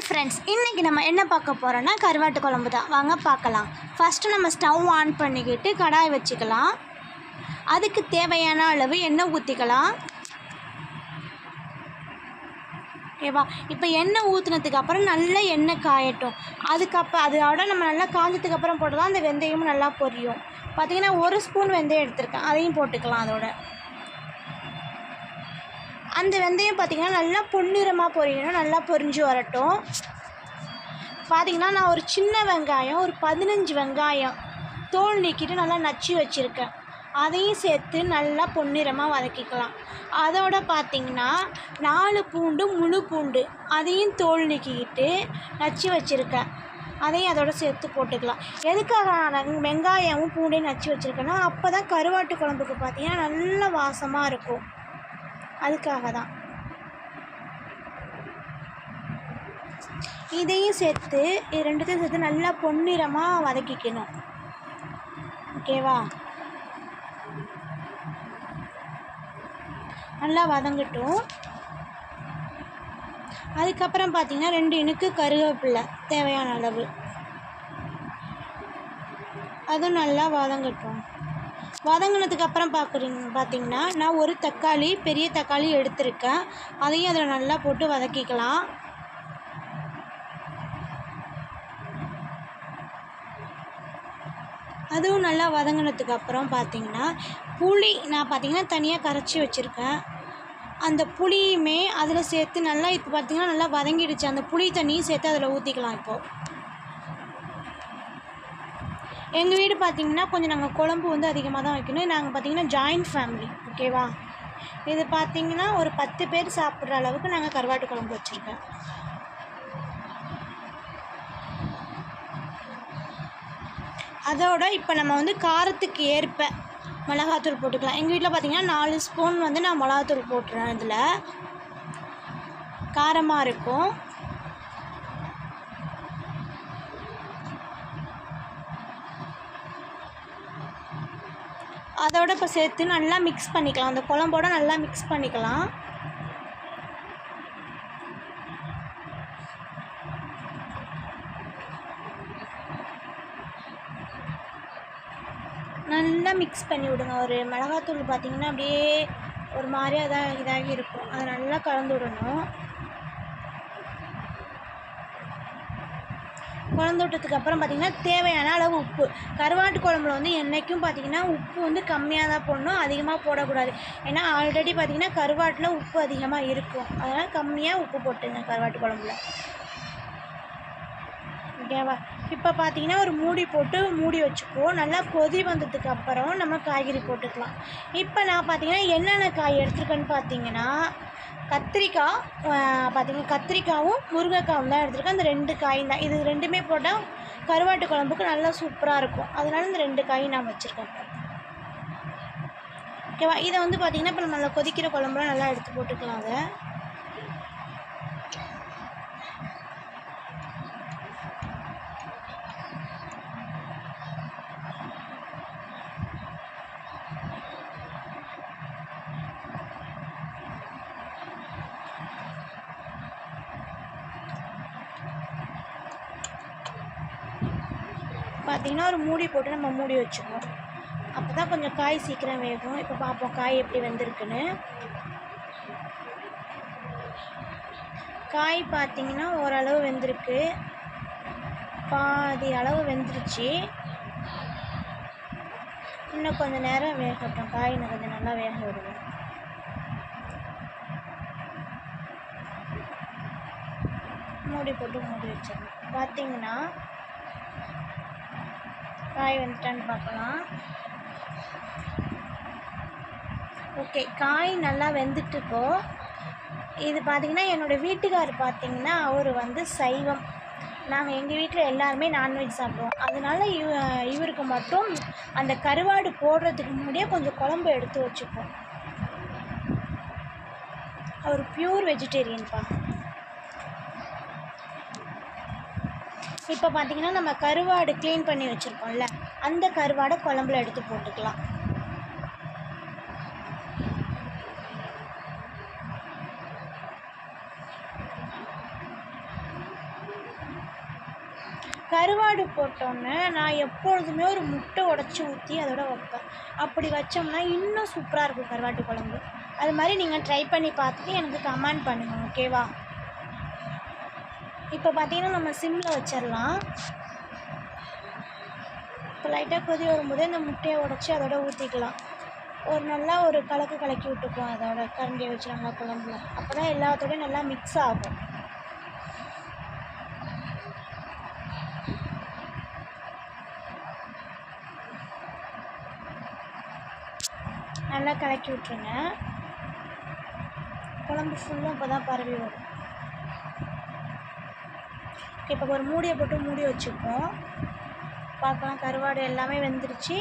Hi friends, இன்றைக்கி நம்ம என்ன பார்க்க போகிறோன்னா கருவாட்டு குழம்பு தான். வாங்க பார்க்கலாம். ஃபஸ்ட்டு நம்ம ஸ்டவ் ஆன் பண்ணிக்கிட்டு கடாய் வச்சுக்கலாம். அதுக்கு தேவையான அளவு எண்ணெய் ஊற்றிக்கலாம். ஓகேவா? இப்போ எண்ணெய் ஊற்றுனதுக்கு அப்புறம் நல்லா எண்ணெய் காயட்டும். அதோட நம்ம நல்லா காஞ்சதுக்கப்புறம் போட்டு தான் அந்த வெந்தயமும் நல்லா பொரியும். பார்த்திங்கன்னா 1 ஸ்பூன் வெந்தயம் எடுத்திருக்கேன், அதையும் போட்டுக்கலாம். அதோட அந்த வெந்தயம் பார்த்திங்கன்னா நல்லா பொன்னிறமாக பொரியணும். நல்லா பொரிஞ்சு வரட்டும். பார்த்திங்கன்னா நான் ஒரு சின்ன வெங்காயம், ஒரு 15 வெங்காயம் தோல் நீக்கிட்டு நல்லா நச்சு வச்சுருக்கேன். அதையும் சேர்த்து நல்லா பொன்னிறமாக வதக்கிக்கலாம். அதோட பார்த்திங்கன்னா 4 பூண்டு, முழு பூண்டு, அதையும் தோல் நீக்கிக்கிட்டு நச்சு வச்சுருக்கேன். அதையும் அதோட சேர்த்து போட்டுக்கலாம். எதுக்காக நான் வெங்காயமும் பூண்டையும் நச்சு வச்சுருக்கேன்னா, அப்போ தான் கருவாட்டு குழம்புக்கு பார்த்திங்கன்னா நல்ல வாசமாக இருக்கும். அதுக்காக தான். இதையும் சேர்த்து ரெண்டுத்தையும் சேர்த்து நல்லா பொன்னிறமாக வதக்கிக்கணும். ஓகேவா? நல்லா வதங்கட்டும். அதுக்கப்புறம் பார்த்திங்கன்னா 2 இனுக்கு கருவேப்பிலை தேவையான அளவு, அதுவும் நல்லா வதங்கட்டும். வதங்கினதுக்கப்புறம் பார்த்திங்கன்னா நான் ஒரு தக்காளி, பெரிய தக்காளி எடுத்திருக்கேன். அதையும் அதில் நல்லா போட்டு வதக்கிக்கலாம். அதுவும் நல்லா வதங்கினதுக்கப்புறம் பார்த்திங்கன்னா புளி நான் பார்த்திங்கன்னா தனியாக கரைச்சி வச்சுருக்கேன். அந்த புளியுமே அதில் சேர்த்து நல்லா இப்போ பார்த்திங்கன்னா நல்லா வதங்கிடுச்சு. அந்த புளி தண்ணியும் சேர்த்து அதில் ஊற்றிக்கலாம். இப்போது எங்கள் வீடு பார்த்திங்கன்னா கொஞ்சம் நாங்கள் குழம்பு வந்து அதிகமாக தான் வைக்கணும். நாங்கள் பார்த்திங்கன்னா ஜாயிண்ட் ஃபேமிலி. ஓகேவா? இது பார்த்திங்கன்னா ஒரு 10 பேர் சாப்பிட்ற அளவுக்கு நாங்கள் கருவாட்டு குழம்பு வச்சுருக்கேன். அதோட இப்போ நம்ம வந்து காரத்துக்கு ஏற்ப மிளகாத்தூள் போட்டுக்கலாம். எங்கள் வீட்டில் பார்த்திங்கன்னா 4 ஸ்பூன் வந்து நான் மிளகாத்தூள் போட்டுறேன். இதில் காரமாக இருக்கும். அதோட இப்போ சேர்த்து நல்லா மிக்ஸ் பண்ணிக்கலாம். அந்த குழம்போட நல்லா மிக்ஸ் பண்ணிக்கலாம். நல்லா மிக்ஸ் பண்ணி விடுங்க. ஒரு மிளகாத்தூள் பார்த்திங்கன்னா அப்படியே ஒரு மாதிரியா இதாகி இருக்கும். அதை நல்லா கலந்து விடணும். கலந்து விட்டதுக்கப்புறம் பார்த்திங்கன்னா தேவையான அளவு உப்பு. கருவாட்டு குழம்புல வந்து என்றைக்கும் பார்த்திங்கன்னா உப்பு வந்து கம்மியாக தான் போடணும், அதிகமாக போடக்கூடாது. ஏன்னா ஆல்ரெடி பார்த்திங்கன்னா கருவாட்டில் உப்பு அதிகமாக இருக்கும். அதனால் கம்மியாக உப்பு போட்டுங்க கருவாட்டு குழம்புல. ஓகேவா? இப்போ பார்த்திங்கன்னா ஒரு மூடி போட்டு மூடி வச்சுக்குவோம். நல்லா கொதி வந்ததுக்கப்புறம் நம்ம காய்கறி போட்டுக்கலாம். இப்போ நான் பார்த்திங்கன்னா என்னென்ன காய் எடுத்துருக்கேன்னு பார்த்திங்கன்னா கத்திரிக்காவும் முருங்கைக்காவும் தான் எடுத்துருக்கேன். அந்த 2 காய் தான். இது 2மே போட்டால் கருவாட்டு குழம்புக்கு நல்லா சூப்பராக இருக்கும். அதனால் இந்த 2 காய் நான் வச்சுருக்கேன். ஓகேவா? இதை வந்து பார்த்திங்கன்னா இப்போ நம்ம நல்லா கொதிக்கிற குழம்புலாம் நல்லா எடுத்து போட்டுக்கலாம். அதை பார்த்திங்கன்னா ஒரு மூடி போட்டு நம்ம மூடி வச்சுக்குவோம். அப்போ தான் கொஞ்சம் காய் சீக்கிரம் வேகும். இப்போ பார்ப்போம் காய் எப்படி வெந்திருக்குன்னு. காய் பார்த்திங்கன்னா ஓரளவு வெந்திருக்கு, பாதி அளவு வெந்துருச்சு. இன்னும் கொஞ்சம் நேரம் வேகட்டும். காய் இன்னும் கொஞ்சம் நல்லா வேக விடுவோம். மூடி போட்டு மூடி வச்சிடணும். பார்த்திங்கன்னா காய் வந்துட்டான்னு பார்க்கலாம். ஓகே, காய் நல்லா வெந்துட்டுக்கோ. இது பார்த்திங்கன்னா என்னோடய வீட்டுக்கார் பார்த்திங்கன்னா அவர் வந்து சைவம். நாங்கள் எங்கள் வீட்டில் எல்லாருமே நான்வெஜ் சாப்பிடுவோம். அதனால இவருக்கு மட்டும் அந்த கருவாடு போடுறதுக்கு முன்னாடியே கொஞ்சம் குழம்பு எடுத்து வச்சுப்போம். அவர் பியூர் வெஜிடேரியன்ப்பா. இப்போ பார்த்திங்கன்னா நம்ம கருவாடு க்ளீன் பண்ணி வச்சுருக்கோம்ல, அந்த கருவாடை குழம்புல எடுத்து போட்டுக்கலாம். கருவாடு போட்டோன்னே நான் எப்பொழுதுமே ஒரு முட்டை உடச்சி ஊற்றி அதோட வைப்பேன். அப்படி வச்சோம்னா இன்னும் சூப்பராக இருக்கும் கருவாட்டு குழம்பு. அது மாதிரி நீங்கள் ட்ரை பண்ணி பார்த்துட்டு எனக்கு கமெண்ட் பண்ணுங்கள், ஓகேவா? இப்போ பார்த்தீங்கன்னா நம்ம சிம்மில் வச்சிடலாம். இப்போ லைட்டாக கொதி வரும்போது இந்த முட்டையை உடச்சி அதோட ஊற்றிக்கலாம். நல்லா ஒரு கலக்கி விட்டுக்குவோம் அதோட கரண்டியை வச்சு நல்லா குழம்புல. அப்போ தான் எல்லாத்தோடையும் நல்லா மிக்ஸ் ஆகும். நல்லா கலக்கி விட்ருங்க. குழம்பு ஃபுல்லாக இப்போ தான் பரவி வரும். இப்போ ஒரு மூடியை போட்டு மூடி வச்சுப்போம். பார்க்கலாம் கருவாடு எல்லாமே வெந்துருச்சு,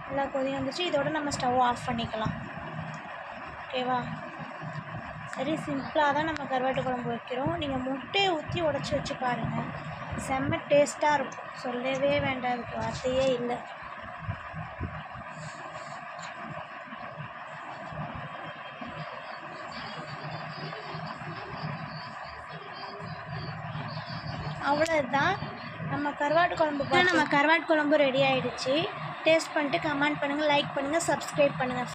நல்லா கொதி வந்துச்சு. இதோட நம்ம ஸ்டவ் ஆஃப் பண்ணிக்கலாம், ஓகேவா? சரி, சிம்பிளாக தான் நம்ம கருவாட்டு குழம்பு வைக்கிறோம். நீங்கள் முட்டையை ஊற்றி உடச்சி வச்சு பாருங்கள், செம்ம டேஸ்ட்டாக இருக்கும். சொல்லவே வேண்டாம், அதுக்கு வார்த்தையே இல்லை. அவ்வளோதான், நம்ம கருவாட்டு குழம்பு ரெடி ஆகிடுச்சு. டேஸ்ட் பண்ணிட்டு கமெண்ட் பண்ணுங்கள், லைக் பண்ணுங்கள், சப்ஸ்கிரைப் பண்ணுங்கள்.